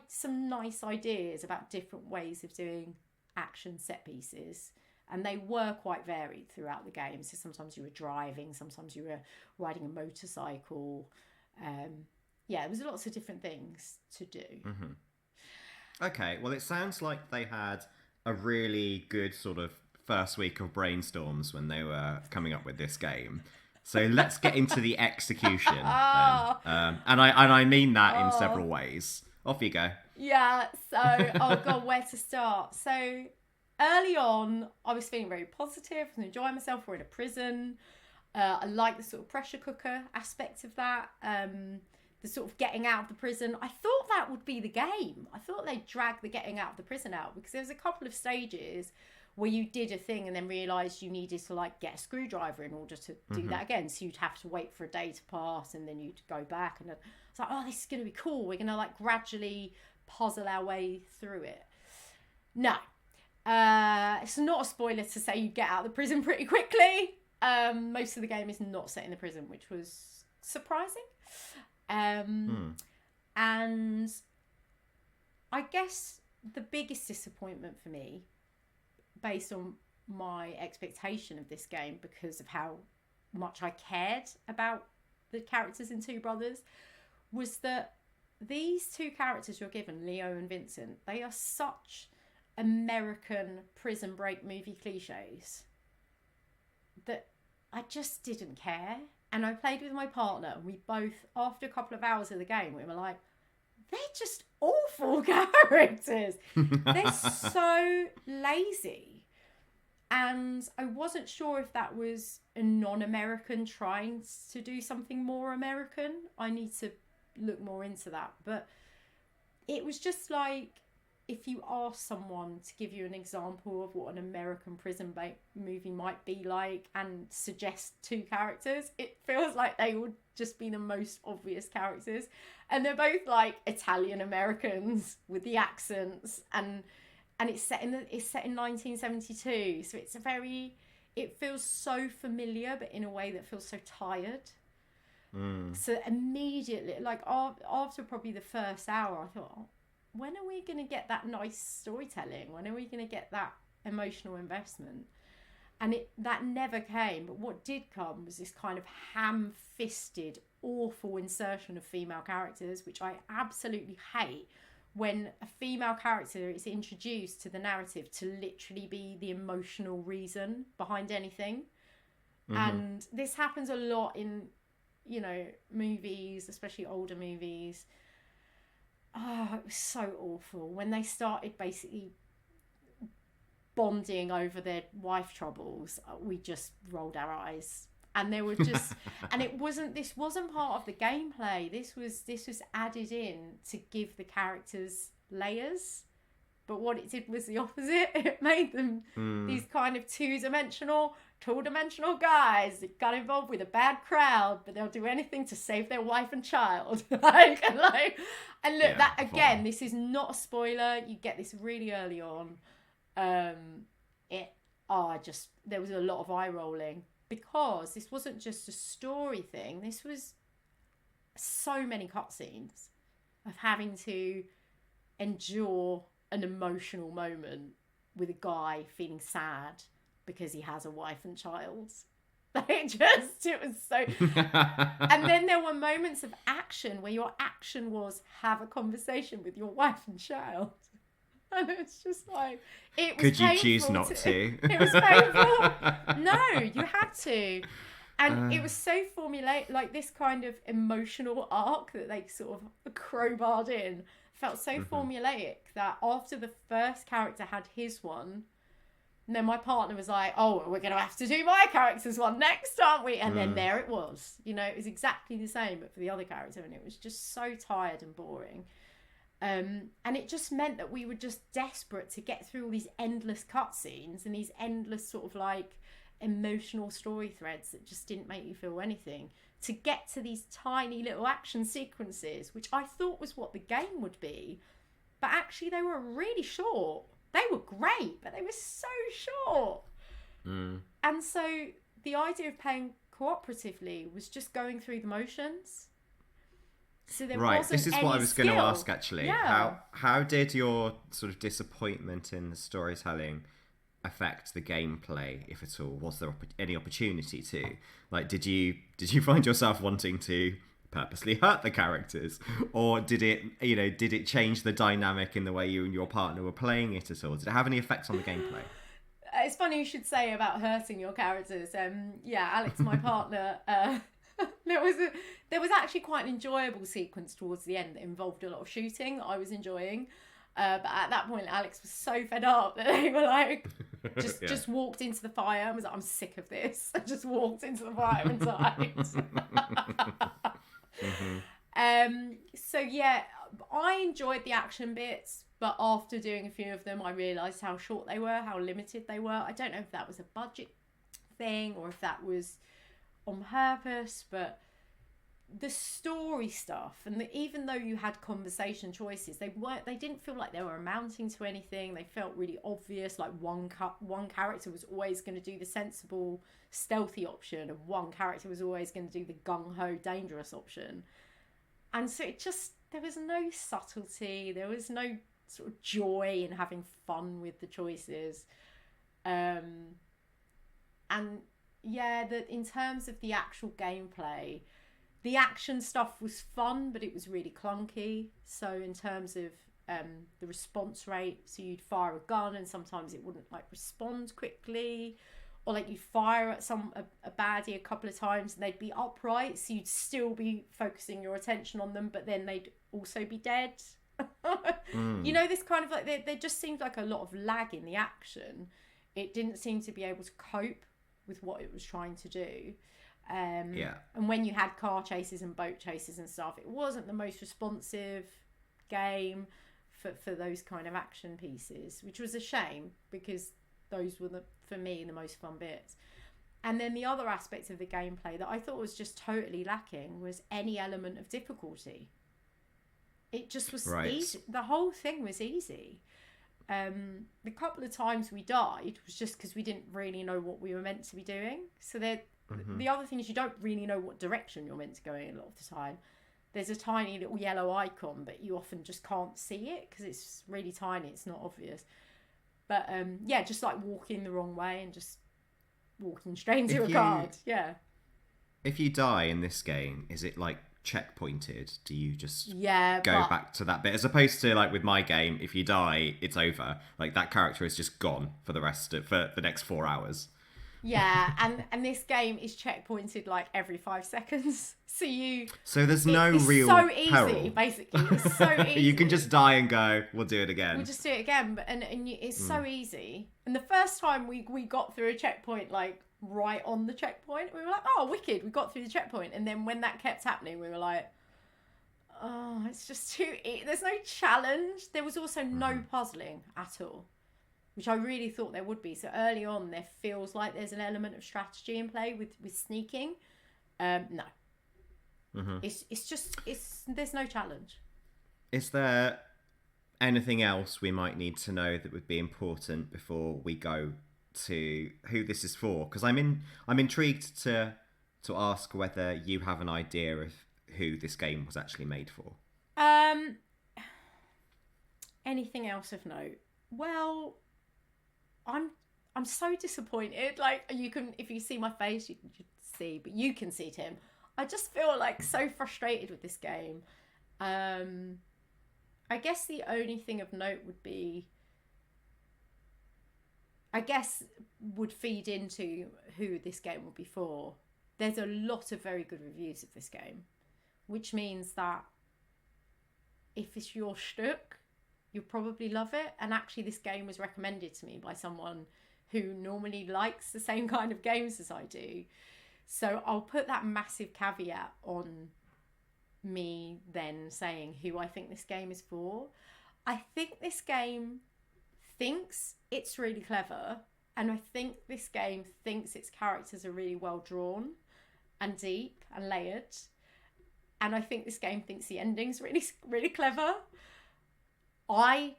some nice ideas about different ways of doing action set pieces, and they were quite varied throughout the game. So sometimes you were driving, sometimes you were riding a motorcycle. There was lots of different things to do. Okay, well, it sounds like they had a really good sort of first week of brainstorms when they were coming up with this game. So let's get into the execution. Then. And I mean that in several ways. Off you go. Yeah, so, oh God, where to start? So early on, I was feeling very positive and enjoying myself. We're in a prison. I like the sort of pressure cooker aspect of that. The sort of getting out of the prison. I thought that would be the game. I thought they'd drag the getting out of the prison out, because there was a couple of stages where you did a thing and then realised you needed to like get a screwdriver in order to do that again. So you'd have to wait for a day to pass and then you'd go back. And it's like, oh, this is going to be cool. We're going to like gradually puzzle our way through it. No. It's not a spoiler to say you get out of the prison pretty quickly. Most of the game is not set in the prison, which was surprising. And I guess the biggest disappointment for me, based on my expectation of this game, because of how much I cared about the characters in Two Brothers, was that these two characters you're given, Leo and Vincent, they are such American prison break movie cliches that I just didn't care. And I played with my partner, and we both, after a couple of hours of the game, we were like, they're just awful characters. They're so lazy. And I wasn't sure if that was a non-American trying to do something more American. I need to look more into that. But it was just like, if you ask someone to give you an example of what an American prison movie might be like and suggest two characters, it feels like they would just be the most obvious characters. And they're both like Italian Americans with the accents, and it's set in 1972. So it feels so familiar, but in a way that feels so tired. So immediately, like after probably the first hour, I thought, oh, when are we going to get that nice storytelling? When are we going to get that emotional investment? And that never came. But what did come was this kind of ham-fisted, awful insertion of female characters, which I absolutely hate, when a female character is introduced to the narrative to literally be the emotional reason behind anything. And this happens a lot in, movies, especially older movies. Oh, it was so awful. When they started basically bonding over their wife troubles, we just rolled our eyes. And they were just, and this wasn't part of the gameplay. This was added in to give the characters layers. But what it did was the opposite. It made them these kind of two-dimensional guys that got involved with a bad crowd, but they'll do anything to save their wife and child. And look, that again, this is not a spoiler. You get this really early on. There was a lot of eye rolling, because this wasn't just a story thing. This was so many cutscenes of having to endure an emotional moment with a guy feeling sad because he has a wife and child. It was so... And then there were moments of action where your action was have a conversation with your wife and child. And it's just like... Could you choose not to? It was painful. No, you had to. And it was so formulaic, like this kind of emotional arc that they sort of crowbarred in felt so formulaic that after the first character had his one, and then my partner was like, oh, we're going to have to do my character's one next, aren't we? And then there it was. It was exactly the same, but for the other character, and it was just so tired and boring. And it just meant that we were just desperate to get through all these endless cutscenes and these endless sort of like emotional story threads that just didn't make you feel anything, to get to these tiny little action sequences, which I thought was what the game would be. but actually they were really short. They were great, but they were so short. And so the idea of playing cooperatively was just going through the motions. So there wasn't this is any what I was going to ask, actually. Yeah. How did your sort of disappointment in the storytelling affect the gameplay, if at all? Was there any opportunity to? Like, did you find yourself wanting to purposely hurt the characters, or did it change the dynamic in the way you and your partner were playing it at all? Did it have any effect on the gameplay? It's funny you should say about hurting your characters. Alex, my partner, there was actually quite an enjoyable sequence towards the end that involved a lot of shooting that I was enjoying. But at that point, Alex was so fed up that they were like, just walked into the fire and was like, I'm sick of this. I just walked into the fire and died. So yeah, I enjoyed the action bits, but after doing a few of them, I realised how short they were, how limited they were. I don't know if that was a budget thing or if that was on purpose, but the story stuff, and even though you had conversation choices, they didn't feel like they were amounting to anything. They felt really obvious. Like one character was always going to do the sensible, stealthy option, and one character was always going to do the gung-ho, dangerous option. And so there was no subtlety. There was no sort of joy in having fun with the choices. And yeah, that in terms of the actual gameplay, the action stuff was fun, but it was really clunky. So in terms of the response rate, so you'd fire a gun and sometimes it wouldn't like respond quickly, or like you'd fire at a baddie a couple of times and they'd be upright, so you'd still be focusing your attention on them, but then they'd also be dead. You know, this kind of like there just seemed like a lot of lag in the action. It didn't seem to be able to cope with what it was trying to do. And when you had car chases and boat chases and stuff, it wasn't the most responsive game for those kind of action pieces, which was a shame because those were for me the most fun bits. And then the other aspect of the gameplay that I thought was just totally lacking was any element of difficulty. It just was easy. The whole thing was easy. The couple of times we died was just because we didn't really know what we were meant to be doing. So the other thing is you don't really know what direction you're meant to go in a lot of the time. There's a tiny little yellow icon, but you often just can't see it because it's really tiny. It's not obvious. But just like walking the wrong way and just walking straight into a card. Yeah. If you die in this game, is it like checkpointed? Do you just go back to that bit, as opposed to like with my game, if you die, it's over. Like that character is just gone for the next 4 hours. Yeah, and this game is checkpointed like every 5 seconds. So there's no real so easy, peril. Basically. It's so easy. You can just die and go, we'll do it again. We'll just do it again, but it's so easy. And the first time we got through a checkpoint, like right on the checkpoint, we were like, oh, wicked, we got through the checkpoint. And then when that kept happening, we were like, oh, it's just there's no challenge. There was also no puzzling at all, which I really thought there would be. So early on, there feels like there's an element of strategy in play with sneaking. No. It's just there's no challenge. Is there anything else we might need to know that would be important before we go to who this is for? Because I'm intrigued to ask whether you have an idea of who this game was actually made for. Anything else of note? Well, I'm so disappointed. Like you can, if you see my face, you can see, but you can see Tim. I just feel like so frustrated with this game. I guess the only thing of note would feed into who this game will be for. There's a lot of very good reviews of this game, which means that if it's your shtick, you'll probably love it. And actually this game was recommended to me by someone who normally likes the same kind of games as I do. So I'll put that massive caveat on me then saying who I think this game is for. I think this game thinks it's really clever, and I think this game thinks its characters are really well drawn and deep and layered. And I think this game thinks the ending's really, really clever. I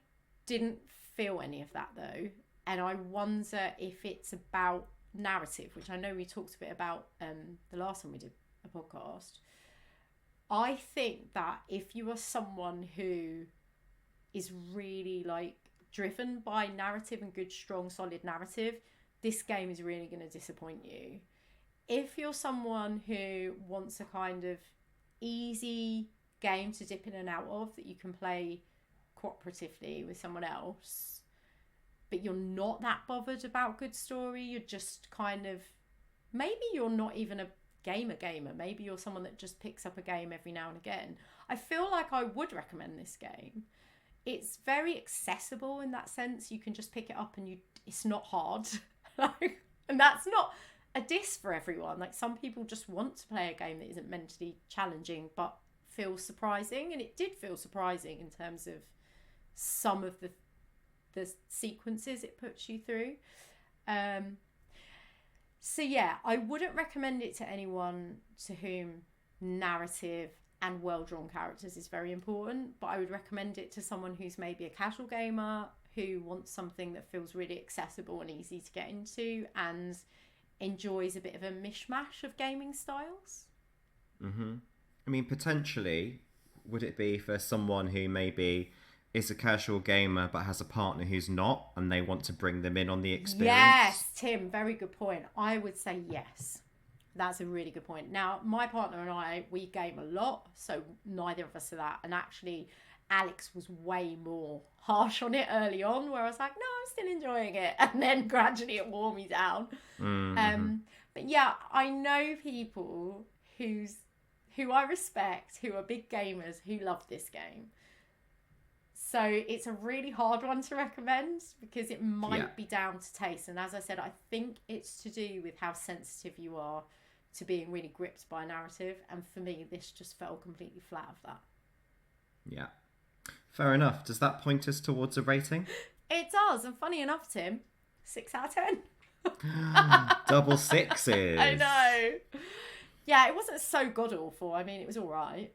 didn't feel any of that though, and I wonder if it's about narrative, which I know we talked a bit about the last time we did a podcast. I think that if you are someone who is really like driven by narrative and good, strong, solid narrative, this game is really going to disappoint you. If you're someone who wants a kind of easy game to dip in and out of that you can play cooperatively with someone else, but you're not that bothered about good story, you're just kind of, maybe you're not even a gamer, maybe you're someone that just picks up a game every now and again, I feel like I would recommend this game. It's very accessible in that sense. You can just pick it up and it's not hard. And that's not a diss for everyone. Like, some people just want to play a game that isn't mentally challenging but feels surprising, and it did feel surprising in terms of some of the sequences it puts you through. So yeah, I wouldn't recommend it to anyone to whom narrative and well-drawn characters is very important, but I would recommend it to someone who's maybe a casual gamer who wants something that feels really accessible and easy to get into and enjoys a bit of a mishmash of gaming styles. Mm-hmm. I mean, potentially, would it be for someone who maybe is a casual gamer but has a partner who's not, and they want to bring them in on the experience? Yes, Tim, very good point. I would say yes. That's a really good point. Now, my partner and I, we game a lot, so neither of us are that. And actually, Alex was way more harsh on it early on, where I was like, no, I'm still enjoying it. And then gradually it wore me down. Mm-hmm. But yeah, I know people who I respect, who are big gamers, who love this game. So it's a really hard one to recommend because it might be down to taste. And as I said, I think it's to do with how sensitive you are to being really gripped by a narrative. And for me, this just fell completely flat of that. Yeah. Fair enough. Does that point us towards a rating? It does. And funny enough, Tim, 6 out of 10. Double sixes. I know. Yeah, it wasn't so god-awful. I mean, it was all right.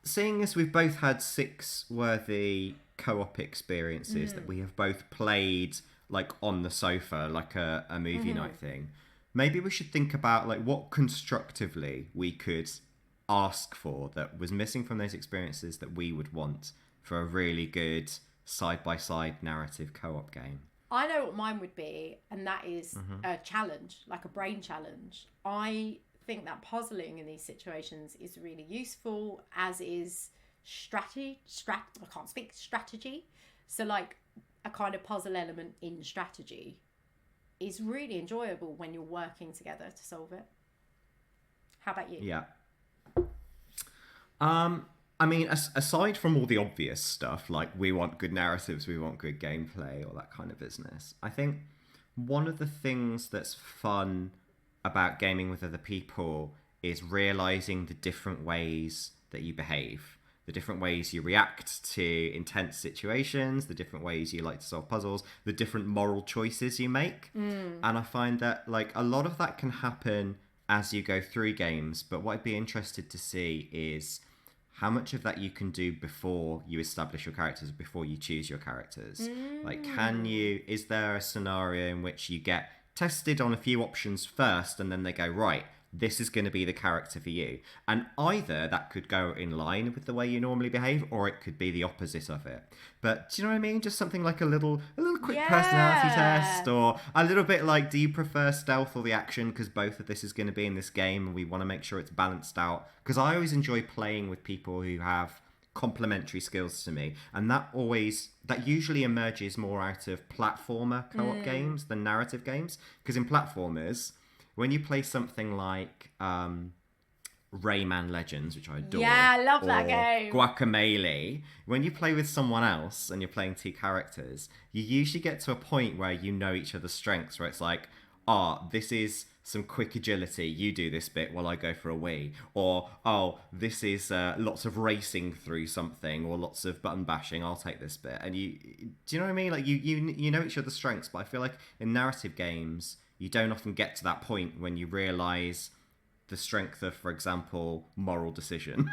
Seeing as we've both had 6 worthy co-op experiences that we have both played like on the sofa, like a movie night thing, maybe we should think about like what constructively we could ask for that was missing from those experiences that we would want for a really good side-by-side narrative co-op game. I know what mine would be, and that is a challenge, like a brain challenge. I think that puzzling in these situations is really useful, as is strategy. So like a kind of puzzle element in strategy is really enjoyable when you're working together to solve it. How about you? Yeah. I mean, aside from all the obvious stuff, like we want good narratives, we want good gameplay, all that kind of business, I think one of the things that's fun about gaming with other people is realizing the different ways that you behave, the different ways you react to intense situations, the different ways you like to solve puzzles, the different moral choices you make. And I find that like a lot of that can happen as you go through games, but what I'd be interested to see is how much of that you can do before you establish your characters, before you choose your characters. Like, is there a scenario in which you get tested on a few options first and then they go, right, this is going to be the character for you? And either that could go in line with the way you normally behave, or it could be the opposite of it. But do you know what I mean? Just something like a little quick personality test, or a little bit like, do you prefer stealth or the action? Because both of this is going to be in this game and we want to make sure it's balanced out. Because I always enjoy playing with people who have complementary skills to me, and that usually emerges more out of platformer co-op games than narrative games. Because in platformers, when you play something like Rayman Legends, which I adore, yeah, I love that game, Guacamelee, when you play with someone else and you're playing 2 characters, you usually get to a point where you know each other's strengths, where it's like, this is some quick agility, you do this bit while I go for a wee. Or, this is lots of racing through something, or lots of button bashing, I'll take this bit. And do you know what I mean? Like, you know each other's strengths, but I feel like in narrative games, you don't often get to that point when you realise the strength of, for example, moral decision.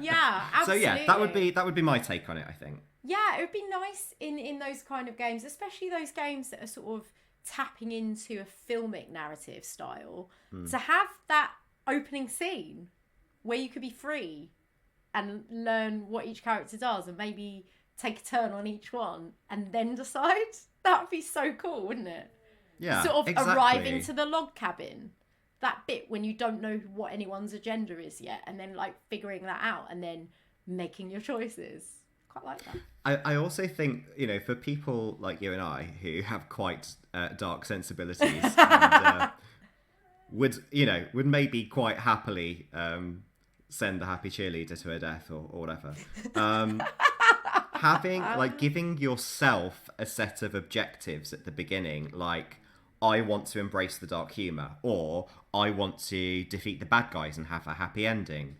Yeah, absolutely. So yeah, that would be my take on it, I think. Yeah, it would be nice in those kind of games, especially those games that are sort of tapping into a filmic narrative style, to have that opening scene where you could be free and learn what each character does and maybe take a turn on each one and then decide. That would be so cool, wouldn't it? Yeah, sort of exactly. arriving to the log cabin. That bit when you don't know what anyone's agenda is yet, and then like figuring that out and then making your choices. Quite like that. I also think, for people like you and I who have quite dark sensibilities and would maybe quite happily send the happy cheerleader to her death or whatever. Giving yourself a set of objectives at the beginning, like, I want to embrace the dark humour, or I want to defeat the bad guys and have a happy ending.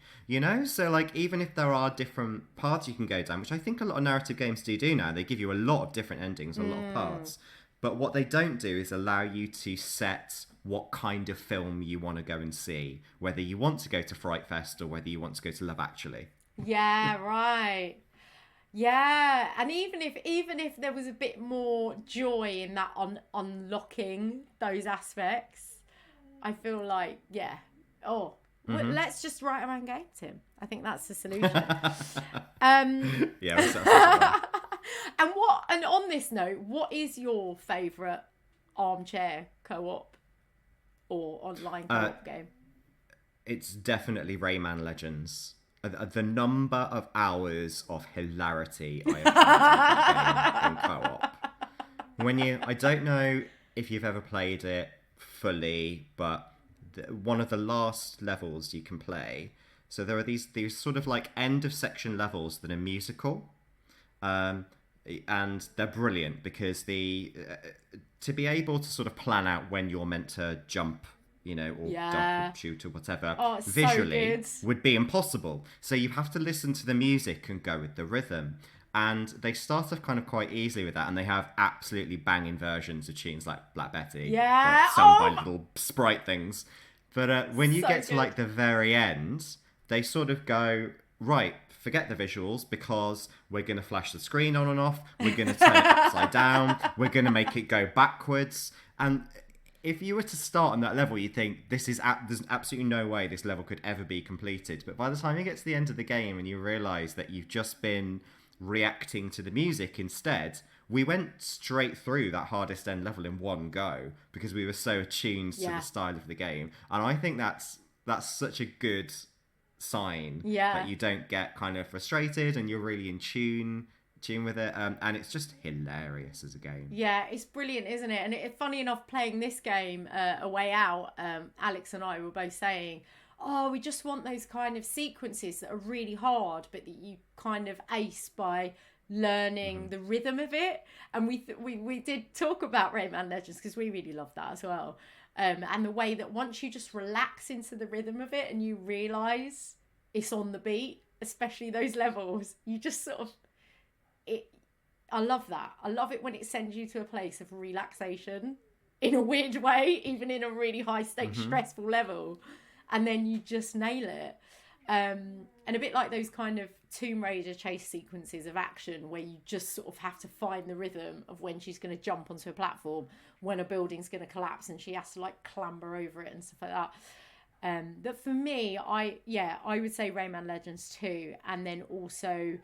So like, even if there are different paths you can go down, which I think a lot of narrative games do now, they give you a lot of different endings, a lot of paths. But what they don't do is allow you to set what kind of film you want to go and see, whether you want to go to Fright Fest or whether you want to go to Love Actually. Yeah, right. Yeah, and even if there was a bit more joy in that unlocking those aspects, I feel like, let's just write our own game, Tim. I think that's the solution. Yeah. And on this note, what is your favourite armchair co-op or online co-op game? It's definitely Rayman Legends. The number of hours of hilarity I have played in co-op. I don't know if you've ever played it fully, but one of the last levels you can play. So there are these sort of like end of section levels that are musical, and they're brilliant because to be able to sort of plan out when you're meant to jump, or duck or shoot or whatever, visually would be impossible. So you have to listen to the music and go with the rhythm. And they start off kind of quite easily with that, and they have absolutely banging versions of tunes like Black Betty, sung by little sprite things. But when you get to like the very end, they sort of go, right, forget the visuals, because we're going to flash the screen on and off, we're going to turn it upside down, we're going to make it go backwards. And if you were to start on that level, you'd think there's absolutely no way this level could ever be completed. But by the time you get to the end of the game and you realise that you've just been reacting to the music instead, we went straight through that hardest end level in one go because we were so attuned to the style of the game. And I think that's such a good sign that you don't get kind of frustrated and you're really in tune with it, and it's just hilarious as a game. Yeah, it's brilliant, isn't it? And funny enough, playing this game A Way Out, Alex and I were both saying, we just want those kind of sequences that are really hard but that you kind of ace by learning the rhythm of it. And we did talk about Rayman Legends because we really love that as well, and the way that once you just relax into the rhythm of it and you realise it's on the beat, especially those levels, you just sort of I love that. I love it when it sends you to a place of relaxation in a weird way, even in a really high stakes, stressful level, and then you just nail it. And a bit like those kind of Tomb Raider chase sequences of action where you just sort of have to find the rhythm of when she's going to jump onto a platform, when a building's going to collapse and she has to like clamber over it and stuff like that. But for me, I would say Rayman Legends 2, and then also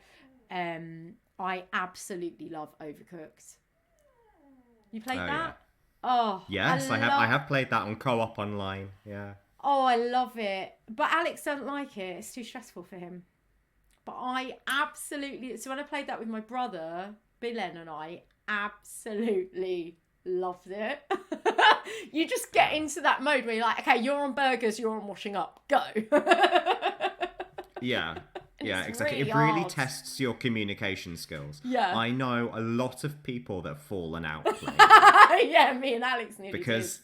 I absolutely love Overcooked. You played that? Yeah. Oh, yes, I have played that on co-op online. Yeah. Oh, I love it. But Alex doesn't like it. It's too stressful for him. But I absolutely... So when I played that with my brother, Bilen, and I absolutely loved it. You just get into that mode where you're like, okay, you're on burgers, you're on washing up. Go. Yeah. Yeah, exactly. Really it really hard. tests your communication skills. Yeah. I know a lot of people that have fallen out playing. Yeah, me and Alex nearly because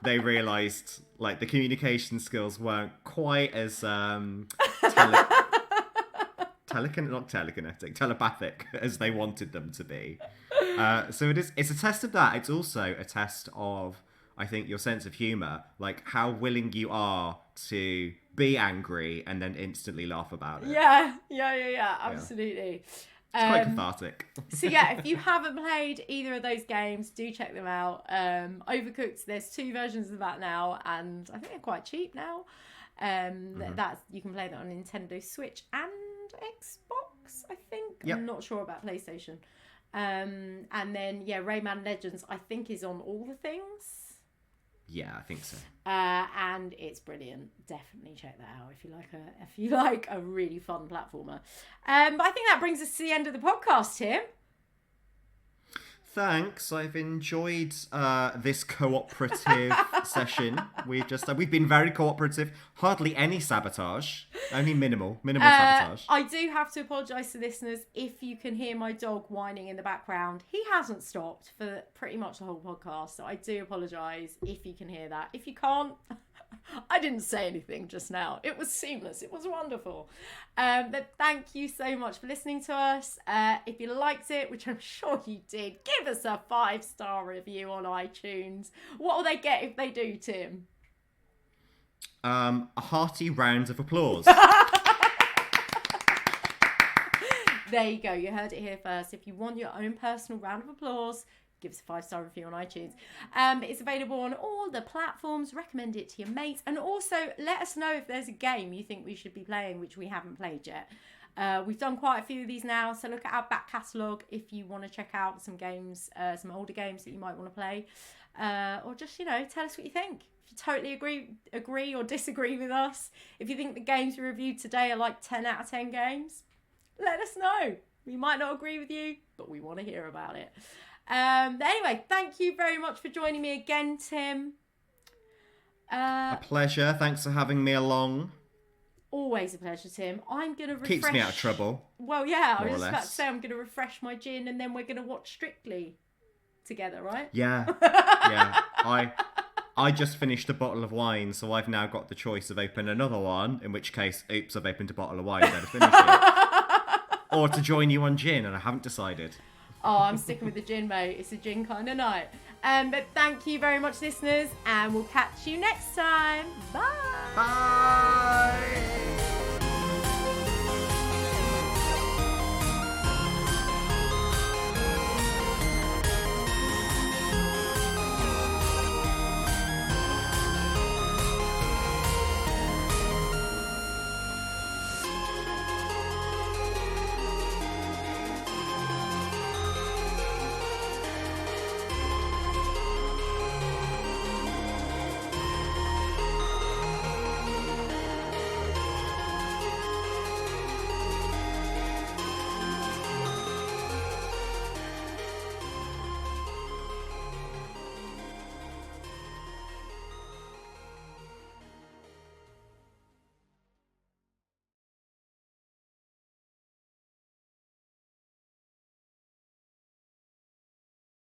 they realised like the communication skills weren't quite as telepathic as they wanted them to be. So it's a test of that. It's also a test of I think your sense of humour, like how willing you are to be angry and then instantly laugh about it. Yeah, absolutely. It's quite cathartic. So yeah, if you haven't played either of those games, do check them out. Overcooked, there's 2 versions of that now, and I think they're quite cheap now. That's you can play that on Nintendo Switch and Xbox, I think. Yep. I'm not sure about PlayStation. And then Rayman Legends, I think, is on all the things. Yeah, I think so. And it's brilliant. Definitely check that out if you like a really fun platformer. But I think that brings us to the end of the podcast, Tim. Thanks. I've enjoyed this cooperative session. We've been very cooperative. Hardly any sabotage. Only minimal sabotage. I do have to apologise to listeners if you can hear my dog whining in the background. He hasn't stopped for pretty much the whole podcast, so I do apologise if you can hear that. If you can't, I didn't say anything just now. It was seamless. It was wonderful. But thank you so much for listening to us. If you liked it, which I'm sure you did, give us a 5-star review on iTunes. What will they get if they do, Tim? A hearty round of applause. There you go. You heard it here first. If you want your own personal round of applause, give us a 5-star review on iTunes. It's available on all the platforms. Recommend it to your mates. And also let us know if there's a game you think we should be playing which we haven't played yet. We've done quite a few of these now, so look at our back catalogue if you want to check out some games, some older games that you might want to play. Or just, tell us what you think. If you totally agree or disagree with us, if you think the games we reviewed today are like 10 out of 10 games, let us know. We might not agree with you, but we want to hear about it. But anyway, thank you very much for joining me again, Tim. A pleasure. Thanks for having me along. Always a pleasure, Tim. I'm going to refresh... Keeps me out of trouble. Well, yeah, I was just about to say I'm going to refresh my gin and then we're going to watch Strictly together, right? Yeah. Yeah. I just finished a bottle of wine, so I've now got the choice of opening another one, in which case, oops, I've opened a bottle of wine, better finish it. Or to join you on gin, and I haven't decided. Oh, I'm sticking with the gin, mate. It's a gin kind of night. But thank you very much, listeners, and we'll catch you next time. Bye. Bye.